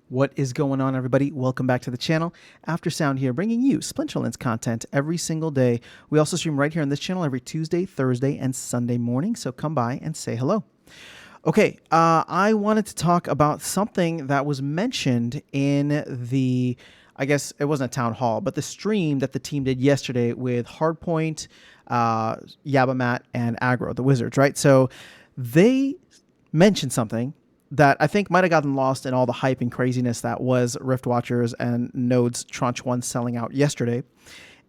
What is going on, everybody? Welcome back to the channel. After Sound here, bringing you Splinterlands content every single day. We also stream right here on this channel every Tuesday, Thursday, and Sunday morning, so come by and say hello. Okay, I wanted to talk about something that was mentioned in the, I guess it wasn't a town hall, but the stream that the team did yesterday with Hardpoint, Yabamat, and Aggro, the Wizards, right? So they mentioned something that I think might have gotten lost in all the hype and craziness that was Rift Watchers and Node's Tranche 1 selling out yesterday.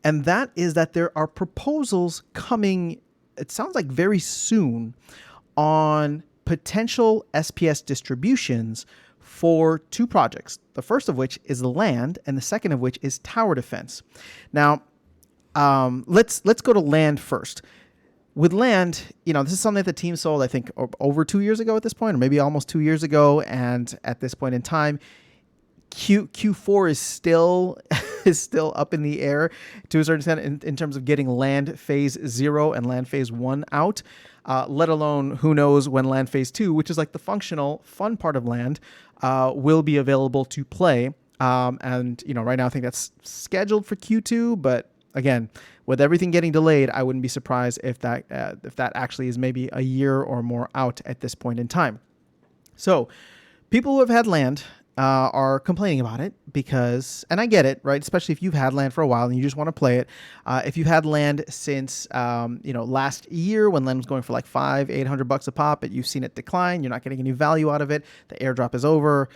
And that is that there are proposals coming, it sounds like very soon, on potential SPS distributions for two projects. The first of which is land, and the second of which is tower defense. Now, let's go to land first. With land, this is something that the team sold, I think, over 2 years ago at this point, or maybe almost 2 years ago. And at this point in time, Q4 is still up in the air to a certain extent in terms of getting land phase 0 and land phase 1 out. Let alone who knows when land phase 2, which is like the functional, fun part of land, will be available to play. And right now I think that's scheduled for Q2, but again, with everything getting delayed, I wouldn't be surprised if that actually is maybe a year or more out at this point in time. So people who have had land are complaining about it because, and I get it, right? Especially if you've had land for a while and you just want to play it. If you've had land since, last year when land was going for like $500-800 a pop, but you've seen it decline, you're not getting any value out of it. The airdrop is over.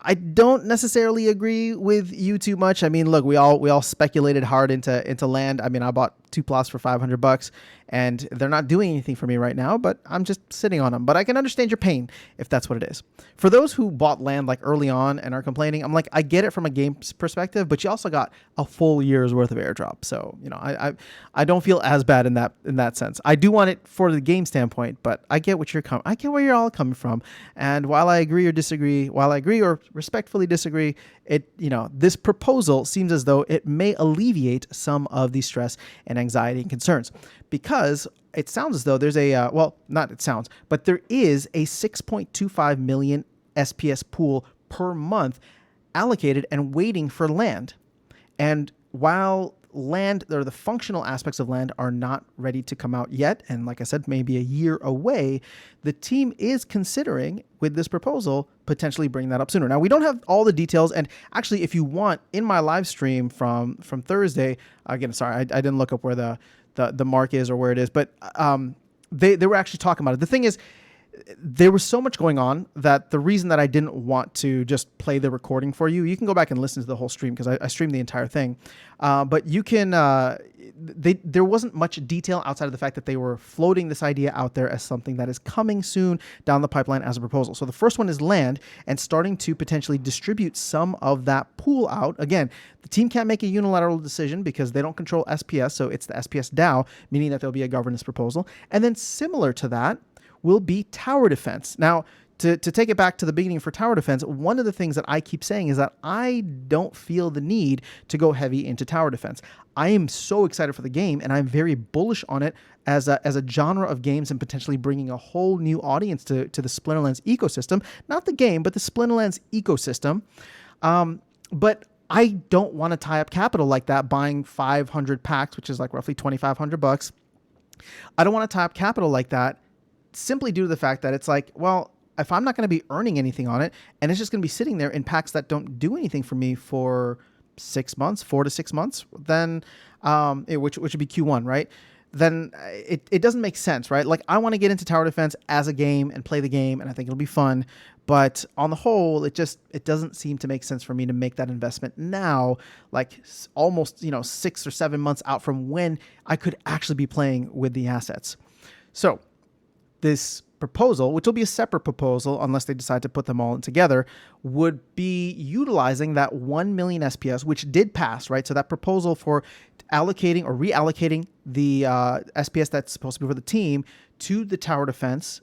I don't necessarily agree with you too much. I mean, look, we all speculated hard into land. I mean, I bought 2 plots for $500 and they're not doing anything for me right now, but I'm just sitting on them. But I can understand your pain if that's what it is. For those who bought land like early on and are complaining, I'm like, I get it from a game perspective, but you also got a full year's worth of airdrop. So, I don't feel as bad in that sense. I do want it for the game standpoint, but I get I get where you're all coming from. And while I agree or respectfully disagree, this proposal seems as though it may alleviate some of the stress and anxiety and concerns, because it sounds as though there's there is a 6.25 million SPS pool per month allocated and waiting for land. And while land, or the functional aspects of land, are not ready to come out yet, and like I said, maybe a year away, the team is considering, with this proposal, potentially bring that up sooner. Now, we don't have all the details, and actually, if you want, in my live stream from Thursday, again, sorry, I didn't look up where the mark is or where it is, but they were actually talking about it. The thing is, there was so much going on that the reason that I didn't want to just play the recording for you, you can go back and listen to the whole stream because I streamed the entire thing. But you can, there wasn't much detail outside of the fact that they were floating this idea out there as something that is coming soon down the pipeline as a proposal. So the first one is land and starting to potentially distribute some of that pool out. Again, the team can't make a unilateral decision because they don't control SPS. So it's the SPS DAO, meaning that there'll be a governance proposal. And then similar to that will be tower defense. Now, to take it back to the beginning for tower defense, one of the things that I keep saying is that I don't feel the need to go heavy into tower defense. I am so excited for the game, and I'm very bullish on it as a genre of games and potentially bringing a whole new audience to the Splinterlands ecosystem. Not the game, but the Splinterlands ecosystem. But I don't want to tie up capital like that, buying 500 packs, which is like roughly $2,500. I don't want to tie up capital like that, simply due to the fact that it's like, well, if I'm not going to be earning anything on it and it's just going to be sitting there in packs that don't do anything for me for 6 months, 4 to 6 months, then which would be Q1, right? Then it doesn't make sense, right? Like, I want to get into tower defense as a game and play the game, and I think it'll be fun. But on the whole, it doesn't seem to make sense for me to make that investment now, like almost 6 or 7 months out from when I could actually be playing with the assets. So this proposal, which will be a separate proposal unless they decide to put them all in together, would be utilizing that 1 million SPS, which did pass, right? So that proposal for allocating or reallocating the SPS that's supposed to be for the team to the tower defense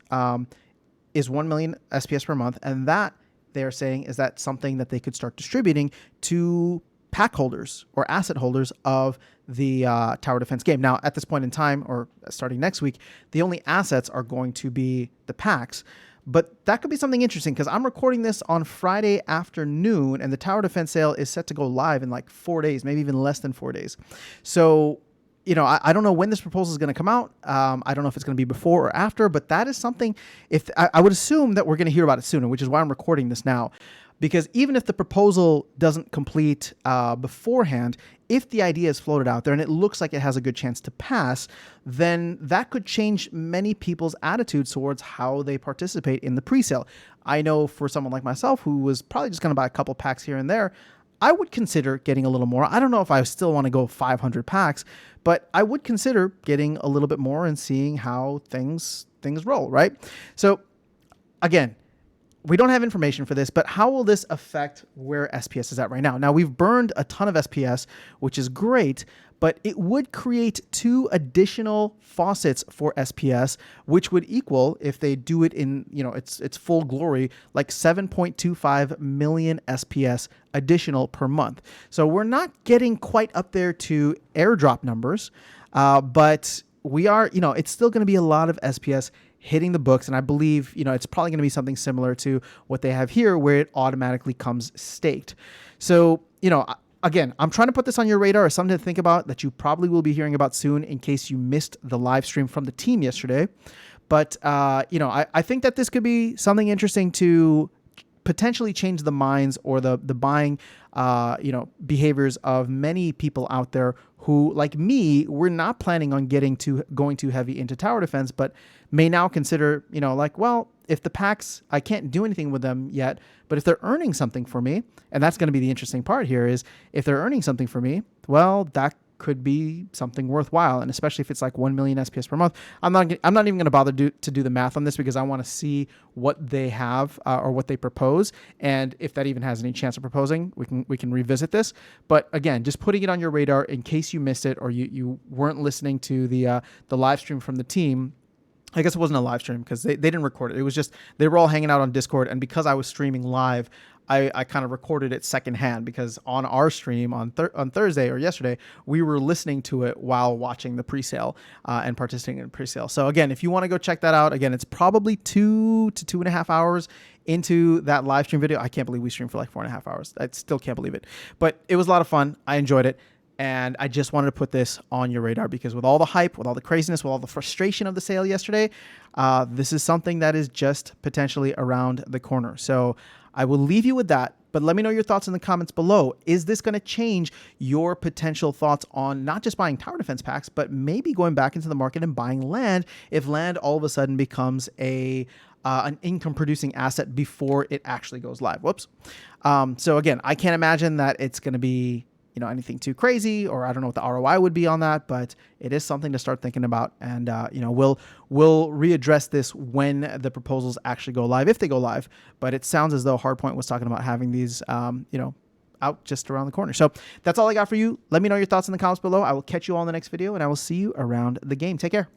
is 1 million SPS per month. And that, they're saying, is that something that they could start distributing to pack holders or asset holders of the tower defense game. Now, at this point in time, or starting next week, the only assets are going to be the packs. But that could be something interesting because I'm recording this on Friday afternoon, and the tower defense sale is set to go live in like 4 days, maybe even less than 4 days. So, I don't know when this proposal is going to come out. I don't know if it's going to be before or after, but that is something. If I would assume that we're going to hear about it sooner, which is why I'm recording this now. Because even if the proposal doesn't complete beforehand, if the idea is floated out there and it looks like it has a good chance to pass, then that could change many people's attitudes towards how they participate in the presale. I know for someone like myself who was probably just going to buy a couple packs here and there, I would consider getting a little more. I don't know if I still want to go 500 packs, but I would consider getting a little bit more and seeing how things roll, right? So again, we don't have information for this, but how will this affect where SPS is at right now? Now, we've burned a ton of SPS, which is great, but it would create 2 additional faucets for SPS, which would equal, if they do it in its full glory, like 7.25 million SPS additional per month. So we're not getting quite up there to airdrop numbers, but we are, it's still going to be a lot of SPS hitting the books. And I believe, it's probably going to be something similar to what they have here, where it automatically comes staked. So, again, I'm trying to put this on your radar as something to think about that you probably will be hearing about soon in case you missed the live stream from the team yesterday. But, I think that this could be something interesting to potentially change the minds or the buying, behaviors of many people out there who, like me, were not planning on going too heavy into tower defense, but may now consider, if the packs, I can't do anything with them yet, but if they're earning something for me, and that's going to be the interesting part here is if they're earning something for me, well, that could be something worthwhile. And especially if it's like 1 million SPS per month, I'm not even going to bother to do the math on this because I want to see what they have or what they propose. And if that even has any chance of proposing, we can revisit this. But again, just putting it on your radar in case you missed it or you weren't listening to the live stream from the team. I guess it wasn't a live stream because they didn't record it. It was just, they were all hanging out on Discord. And because I was streaming live, I kind of recorded it secondhand because on our stream on Thursday or yesterday, we were listening to it while watching the presale and participating in presale. So again, if you want to go check that out, again, it's probably 2 to 2.5 hours into that live stream video. I can't believe we streamed for like 4.5 hours. I still can't believe it, but it was a lot of fun. I enjoyed it. And I just wanted to put this on your radar because with all the hype, with all the craziness, with all the frustration of the sale yesterday, this is something that is just potentially around the corner. So I will leave you with that, but let me know your thoughts in the comments below. Is this going to change your potential thoughts on not just buying tower defense packs, but maybe going back into the market and buying land if land all of a sudden becomes an income producing asset before it actually goes live? Whoops. So again, I can't imagine that it's going to be anything too crazy, or I don't know what the ROI would be on that, but it is something to start thinking about. And, we'll readdress this when the proposals actually go live, if they go live. But it sounds as though Hardpoint was talking about having these, out just around the corner. So that's all I got for you. Let me know your thoughts in the comments below. I will catch you all in the next video, and I will see you around the game. Take care.